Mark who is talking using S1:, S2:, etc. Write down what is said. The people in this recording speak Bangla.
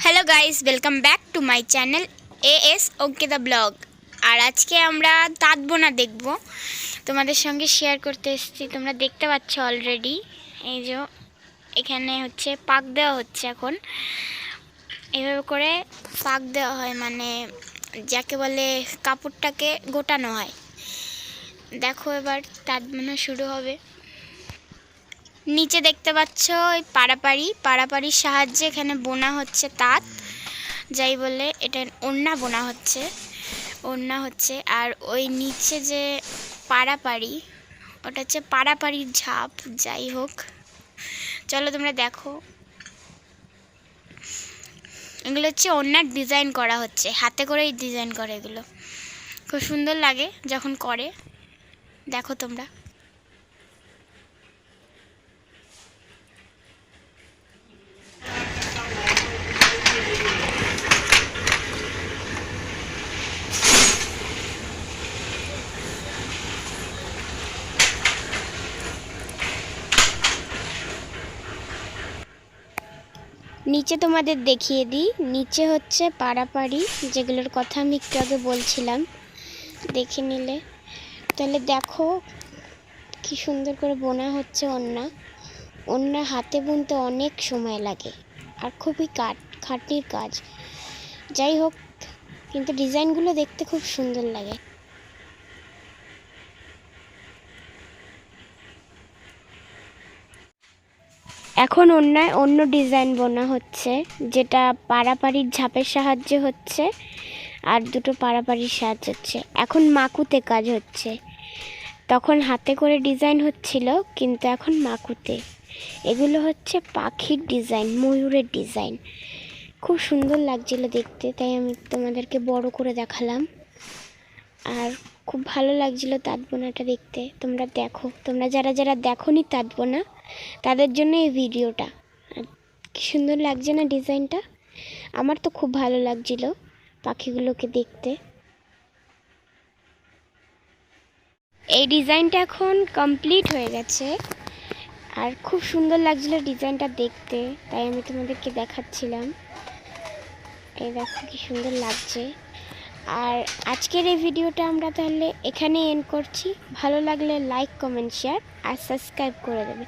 S1: Hello guys, welcome back to my channel AS okay the blog. আর আজকে আমরা তাঁত বোনা দেখব, তোমাদের সঙ্গে শেয়ার করতে এসেছি। তোমরা দেখতে পাচ্ছ অলরেডি, এই যে এখানে হচ্ছে পাক দেওয়া হচ্ছে। এখন এভাবে করে পাক দেওয়া হয়, মানে যাকে বলে কাপড়টাকে গোটানো হয়। দেখো এবার তাঁত বোনা শুরু হবে। নিচে দেখতে পাচ্ছ ওই পাড়াপাড়ির সাহায্যে এখানে বোনা হচ্ছে তাঁত, যাই বলে এটা ওড়না বোনা হচ্ছে। আর ওই নিচে যে পাড়াপাড়ি, ওটা হচ্ছে পাড়াপাড়ির ঝাপ। যাই হোক, চলো তোমরা দেখো। এগুলো হচ্ছে ওড়নার ডিজাইন করা হচ্ছে, হাতে করেই ডিজাইন করে। এগুলো খুব সুন্দর লাগে যখন করে, দেখো তোমরা। নিচে তোমাদের দেখিয়ে দিই, নিচে হচ্ছে পাড়াপাড়ি, যেগুলোর কথা আমি একটু আগে বলছিলাম, দেখে নিলে তাহলে দেখো কি সুন্দর করে বোনা হচ্ছে। ওড়না হাতে বুনতে অনেক সময় লাগে আর খুবই খাটনির কাজ। যাই হোক, কিন্তু ডিজাইনগুলো দেখতে খুব সুন্দর লাগে। এখন ওড়নায় অন্য ডিজাইন বোনা হচ্ছে, যেটা পাড়াপাড়ির ঝাপের সাহায্যে হচ্ছে আর দুটো পাড়াপাড়ির সাহায্য হচ্ছে। এখন মাকুতে কাজ হচ্ছে, তখন হাতে করে ডিজাইন হচ্ছিল, কিন্তু এখন মাকুতে। এগুলো হচ্ছে পাখির ডিজাইন, ময়ূরের ডিজাইন। খুব সুন্দর লাগছিল দেখতে, তাই আমি তোমাদেরকে বড় করে দেখালাম। আর খুব ভালো লাগছিল তাঁত বোনাটা দেখতে। তোমরা দেখো, তোমরা যারা দেখোনি তাঁত বোনা, তাদের জন্য এই ভিডিওটা। কি সুন্দর লাগছে না ডিজাইনটা? আমার তো খুব ভালো লাগছিল পাখিগুলোকে দেখতে। এই ডিজাইনটা এখন কমপ্লিট হয়ে গেছে আর খুব সুন্দর লাগছিল ডিজাইনটা দেখতে, তাই আমি তোমাদেরকে দেখাচ্ছিলাম। এই দেখো কি সুন্দর লাগছে। আর আজকের এই ভিডিওটা আমরা তাহলে এখানে এন্ড করছি। ভালো লাগলে লাইক, কমেন্ট, শেয়ার আর সাবস্ক্রাইব করে দেবে।